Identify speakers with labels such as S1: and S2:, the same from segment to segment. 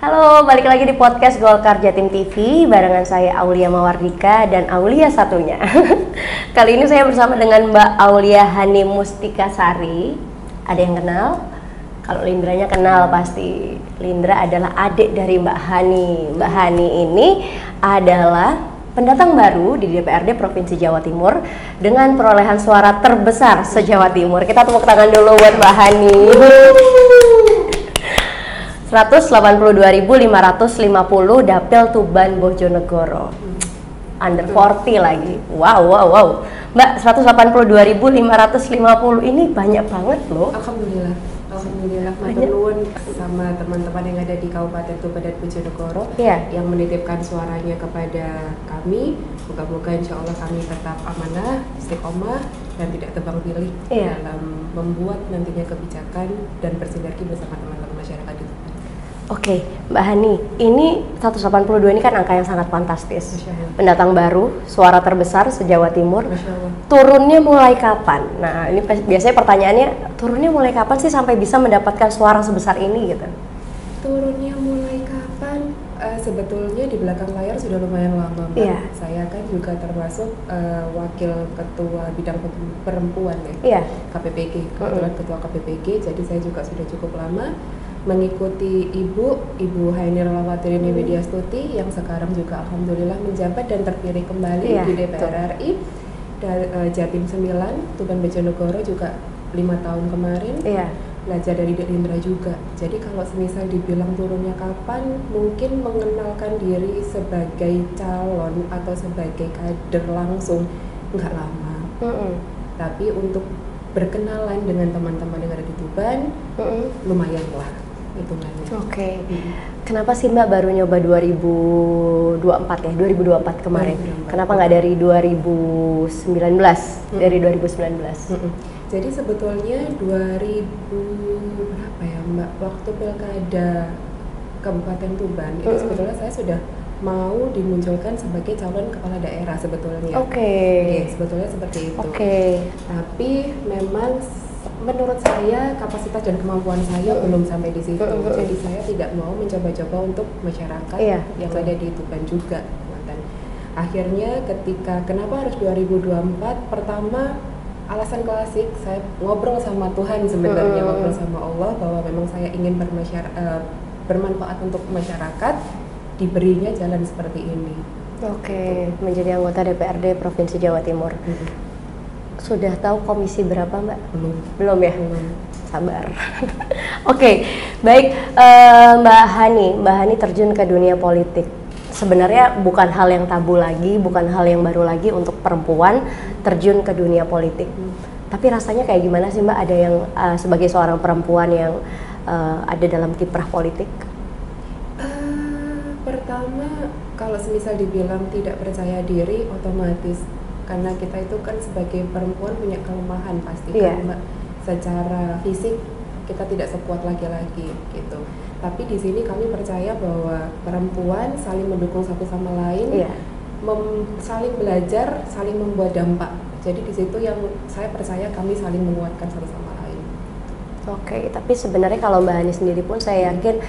S1: Halo, balik lagi di podcast Golkar Jatim TV barengan saya Aulia Mawardika dan Aulia satunya. Kali ini saya bersama dengan Mbak Aulia Hani Mustika Sari. Ada yang kenal? Kalau Lindranya kenal pasti. Lindra adalah adik dari Mbak Hani. Mbak Hani ini adalah pendatang baru di DPRD Provinsi Jawa Timur dengan perolehan suara terbesar se-Jawa Timur. Kita tepuk tangan dulu buat Mbak Hani. 182.550 Dapil Tuban Bojonegoro. Under 40 lagi. Wow. Mbak, 182.550 ini banyak banget loh.
S2: Alhamdulillah matur nuwun sama teman-teman yang ada di Kabupaten Tuban dan Bojonegoro yang menitipkan suaranya kepada kami. Moga-moga insya Allah kami tetap amanah, istiqomah dan tidak tebang pilih dalam membuat nantinya kebijakan dan bersinergi bersama teman-teman masyarakat di Tuban.
S1: Oke, Mbak Hani, ini 182 ini kan angka yang sangat fantastis. Pendatang baru, suara terbesar se-Jawa Timur. Turunnya mulai kapan? Nah, ini biasanya pertanyaannya, turunnya mulai kapan sih sampai bisa mendapatkan suara sebesar ini gitu?
S2: Turunnya mulai kapan? Sebetulnya di belakang layar sudah lumayan lama, Mbak. Saya kan juga termasuk wakil ketua bidang perempuan KPPG, kebetulan ketua KPPG, jadi saya juga sudah cukup lama mengikuti Ibu Hairnilawati Rini Widyastuti yang sekarang juga alhamdulillah menjabat dan terpilih kembali di DPR RI Jatim 9 Tuban Bojonegoro juga 5 tahun kemarin. Belajar dari Dek Lindra juga. Jadi kalau semisal dibilang turunnya kapan, mungkin mengenalkan diri sebagai calon atau sebagai kader langsung nggak lama. Tapi untuk berkenalan dengan teman-teman yang ada di Tuban, lumayan lah hitungannya.
S1: Kenapa sih Mbak baru nyoba 2024 ya? 2024 kemarin. 2024. Kenapa nggak dari 2019? Dari 2019.
S2: Jadi sebetulnya 2000 berapa ya Mbak? Waktu pilkada Kabupaten Tuban itu sebetulnya saya sudah mau dimunculkan sebagai calon kepala daerah sebetulnya. Sebetulnya seperti itu. Tapi memang menurut saya kapasitas dan kemampuan saya belum sampai di situ. Jadi saya tidak mau mencoba-coba untuk masyarakat yang ada di Tuban juga. Dan akhirnya kenapa harus 2024? Pertama, alasan klasik, saya ngobrol sama Tuhan sebenarnya, ngobrol sama Allah bahwa memang saya ingin bermanfaat untuk masyarakat, diberinya jalan seperti ini.
S1: Menjadi anggota DPRD Provinsi Jawa Timur. Sudah tahu komisi berapa Mbak? Belum ya? Sabar. Baik, Mbak Hani terjun ke dunia politik. Sebenarnya bukan hal yang tabu lagi, bukan hal yang baru lagi untuk perempuan terjun ke dunia politik. Tapi rasanya kayak gimana sih Mbak? Ada yang sebagai seorang perempuan yang ada dalam kiprah politik?
S2: Pertama, kalau semisal dibilang tidak percaya diri, otomatis karena kita itu kan sebagai perempuan punya kelemahan pasti kan Mbak. Secara fisik kita tidak sekuat laki-laki gitu. Tapi di sini kami percaya bahwa perempuan saling mendukung satu sama lain, saling belajar, saling membuat dampak. Jadi di situ yang saya percaya kami saling menguatkan satu sama lain.
S1: Tapi sebenarnya kalau Mbak Hani sendiri pun saya yakin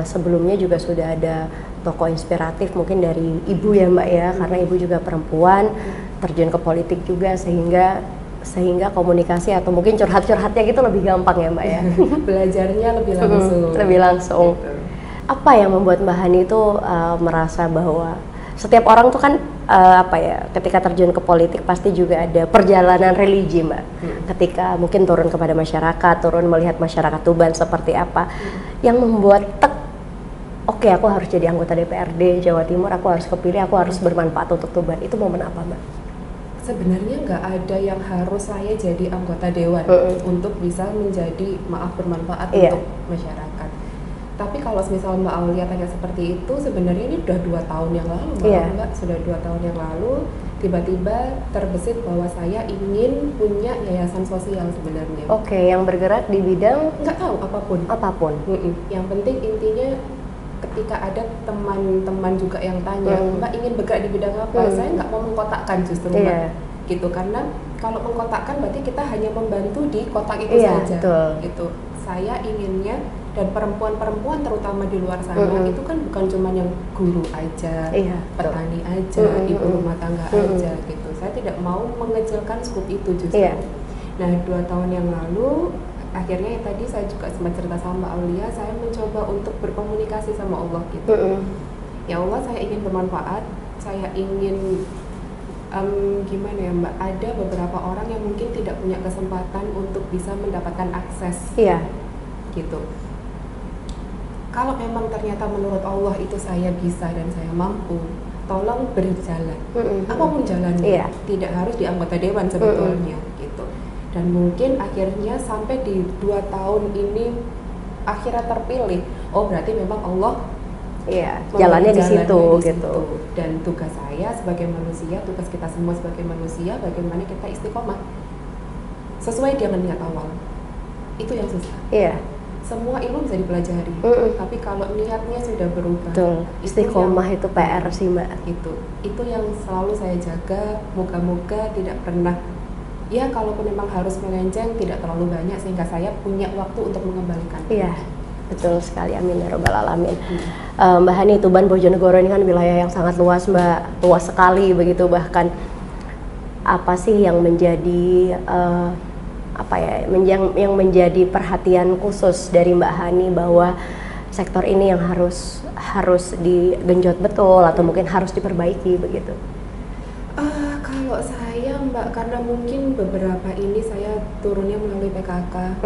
S1: sebelumnya juga sudah ada tokoh inspiratif mungkin dari ibu ya Mbak ya, karena ibu juga perempuan terjun ke politik juga sehingga komunikasi atau mungkin curhatnya gitu lebih gampang ya Mbak ya.
S2: Belajarnya lebih langsung.
S1: Gitu. Apa yang membuat Mbak Hani itu merasa bahwa setiap orang tuh kan ketika terjun ke politik pasti juga ada perjalanan religi Mbak. Ketika mungkin turun kepada masyarakat, turun melihat masyarakat Tuban seperti apa, yang membuat aku harus jadi anggota DPRD Jawa Timur, aku harus kepilih, aku harus bermanfaat untuk Tuban. Itu momen apa Mbak?
S2: Sebenarnya nggak ada yang harus saya jadi anggota dewan untuk bisa menjadi bermanfaat untuk masyarakat. Tapi kalau misal Mbak Aulia tanya seperti itu, sebenarnya ini udah 2 tahun yang lalu Mbak, sudah 2 tahun yang lalu tiba-tiba terbesit bahwa saya ingin punya yayasan sosial sebenarnya.
S1: Yang bergerak di bidang?
S2: Nggak tahu, apapun. Yang penting intinya ketika ada teman-teman juga yang tanya, Mbak ingin bergerak di bidang apa? Saya nggak mau mengkotakkan justru Mbak, gitu. Karena kalau mengkotakkan berarti kita hanya membantu di kotak itu saja. Gitu. Saya inginnya Dan perempuan-perempuan terutama di luar sana itu kan bukan cuma yang guru aja, petani aja, ibu rumah tangga aja gitu. Saya tidak mau mengecilkan skup itu justru. Nah 2 tahun yang lalu akhirnya tadi saya juga sempat cerita sama Mbak Aulia, saya mencoba untuk berkomunikasi sama Allah gitu. Ya Allah, saya ingin bermanfaat, saya ingin gimana ya Mbak, ada beberapa orang yang mungkin tidak punya kesempatan untuk bisa mendapatkan akses gitu. Kalau memang ternyata menurut Allah itu saya bisa dan saya mampu, tolong beri jalan, apapun jalannya, tidak harus di anggota dewan sebetulnya gitu. Dan mungkin akhirnya sampai di 2 tahun ini akhirnya terpilih, oh berarti memang Allah
S1: jalannya di situ gitu.
S2: Dan tugas saya sebagai manusia, tugas kita semua sebagai manusia, bagaimana kita istiqomah sesuai dengan niat awal. Itu yang susah. Semua ilmu bisa dipelajari, tapi kalau niatnya sudah berubah,
S1: istiqomah itu PR sih Mbak.
S2: Itu yang selalu saya jaga. Moga-moga tidak pernah, ya kalaupun memang harus melenceng tidak terlalu banyak sehingga saya punya waktu untuk mengembalikan.
S1: Betul sekali, amin ya robbal alamin. Mbak Hani, Tuban Bojonegoro ini kan wilayah yang sangat luas Mbak, luas sekali begitu. Bahkan apa sih yang menjadi yang menjadi perhatian khusus dari Mbak Hani bahwa sektor ini yang harus digenjot betul atau mungkin harus diperbaiki begitu?
S2: Kalau saya Mbak, karena mungkin beberapa ini saya turunnya melalui PKK,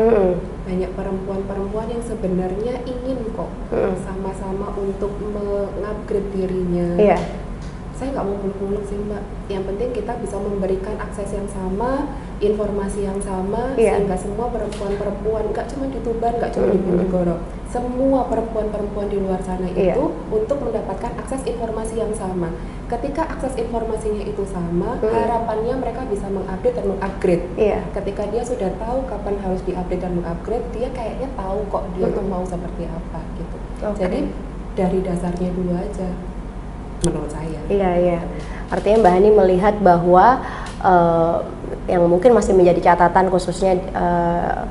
S2: banyak perempuan-perempuan yang sebenarnya ingin kok sama-sama untuk mengupgrade dirinya. Saya nggak mau muluk-muluk sih Mbak, yang penting kita bisa memberikan akses yang sama, informasi yang sama, sehingga semua perempuan-perempuan, nggak cuma di Tuban, nggak cuma di Bojonegoro, semua perempuan-perempuan di luar sana itu untuk mendapatkan akses informasi yang sama. Ketika akses informasinya itu sama, harapannya mereka bisa mengupdate dan mengupgrade. Ketika dia sudah tahu kapan harus diupdate dan mengupgrade, dia kayaknya tahu kok dia tuh mau seperti apa gitu. Jadi dari dasarnya dulu aja, menurut saya.
S1: Artinya Mbak Hani melihat bahwa yang mungkin masih menjadi catatan khususnya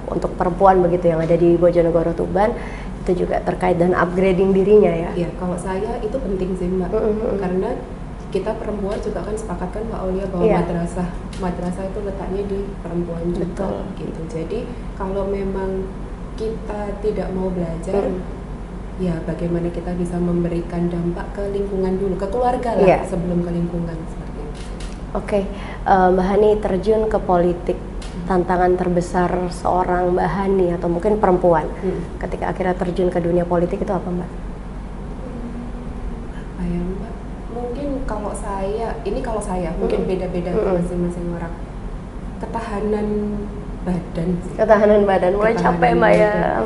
S1: untuk perempuan begitu yang ada di Bojonegoro Tuban itu juga terkait dengan upgrading dirinya ya.
S2: Kalau saya itu penting sih Mbak, karena kita perempuan juga kan sepakat kan Mbak Aulia bahwa madrasah itu letaknya di perempuan juga gitu. Jadi kalau memang kita tidak mau belajar, ya bagaimana kita bisa memberikan dampak ke lingkungan dulu, ke keluarga lah sebelum ke lingkungan seperti itu.
S1: Mbak Hani terjun ke politik, tantangan terbesar seorang Mbak Hani atau mungkin perempuan ketika akhirnya terjun ke dunia politik itu apa Mbak?
S2: Apa ya Mbak? Mungkin kalau saya, mungkin beda-beda masing-masing orang. Ketahanan badan, mulai capek Mbak ya.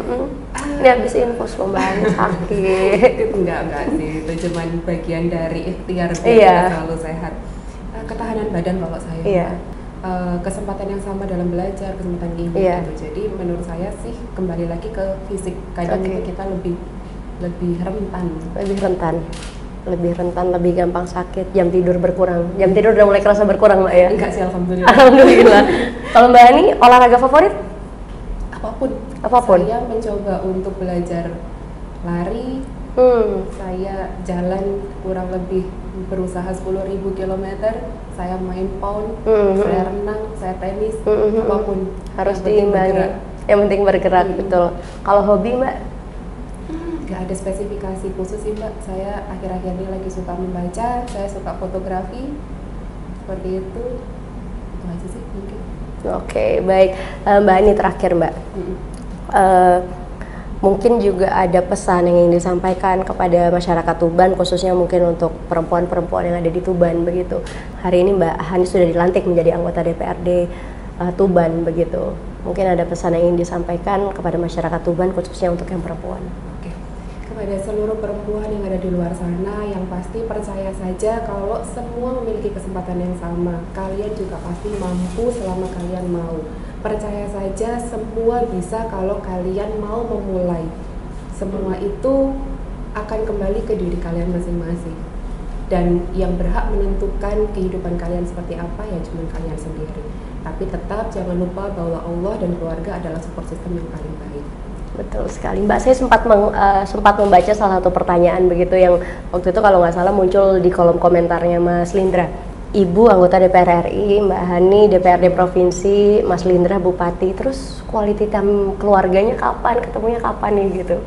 S2: Ini habis infus pembahasan sakit. Enggak sih, itu cuma bagian dari ikhtiar biar selalu sehat. Ketahanan badan kalau saya, kesempatan yang sama dalam belajar, kesempatan ini gitu. Jadi menurut saya sih kembali lagi ke fisik, kadang itu kita lebih rentan, lebih gampang sakit, jam tidur berkurang. Jam tidur udah mulai kerasa berkurang Mbak ya? Enggak sih, alhamdulillah. Kalau Mbak Hani, olahraga favorit? Apapun. Saya mencoba untuk belajar lari, saya jalan kurang lebih berusaha 10.000 km, saya main pound, saya renang, saya tenis, apapun. Harus diimbangi. Yang penting bergerak, betul. Kalau hobi Mbak? Gak ada spesifikasi khusus sih Mbak, saya akhir-akhir ini lagi suka membaca, saya suka fotografi, seperti itu aja sih mungkin. Baik. Mbak Ani terakhir Mbak, mungkin juga ada pesan yang ingin disampaikan kepada masyarakat Tuban, khususnya mungkin untuk perempuan-perempuan yang ada di Tuban begitu. Hari ini Mbak Hani sudah dilantik menjadi anggota DPRD Tuban begitu. Mungkin ada pesan yang ingin disampaikan kepada masyarakat Tuban, khususnya untuk yang perempuan. Kepada seluruh perempuan yang ada di luar sana, yang pasti percaya saja kalau semua memiliki kesempatan yang sama. Kalian juga pasti mampu selama kalian mau. Percaya saja semua bisa kalau kalian mau memulai. Semua itu akan kembali ke diri kalian masing-masing. Dan yang berhak menentukan kehidupan kalian seperti apa ya cuma kalian sendiri. Tapi tetap jangan lupa bahwa Allah dan keluarga adalah support system yang paling baik.
S1: Betul sekali, Mbak. Saya sempat membaca salah satu pertanyaan begitu yang waktu itu kalau nggak salah muncul di kolom komentarnya Mas Lindra. Ibu anggota DPR RI, Mbak Hani DPRD Provinsi, Mas Lindra Bupati, terus quality time keluarganya kapan, ketemunya kapan nih gitu?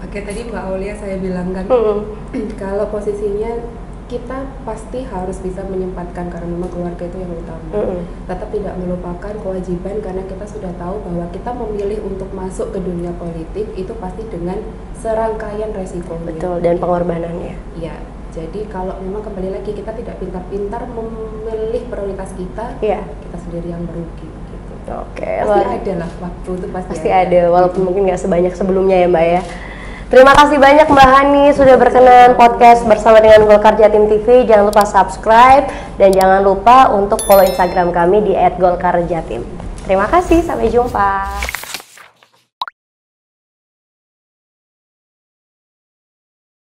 S2: Oke, tadi Mbak Aulia saya bilang kan, kalau posisinya kita pasti harus bisa menyempatkan karena memang keluarga itu yang utama. Tetap tidak melupakan kewajiban karena kita sudah tahu bahwa kita memilih untuk masuk ke dunia politik itu pasti dengan serangkaian resikonya.
S1: Betul, dan pengorbanannya.
S2: Iya. Jadi kalau memang kembali lagi kita tidak pintar-pintar memilih prioritas kita, kita sendiri yang merugi gitu.
S1: Oke.
S2: Pasti ada lah waktu itu pasti
S1: ada, walaupun mungkin nggak sebanyak sebelumnya ya Mbak ya. Terima kasih banyak Mbak Hani sudah berkenan podcast bersama dengan Golkar Jatim TV. Jangan lupa subscribe dan jangan lupa untuk follow Instagram kami di @golkarjatim. Terima kasih, sampai jumpa.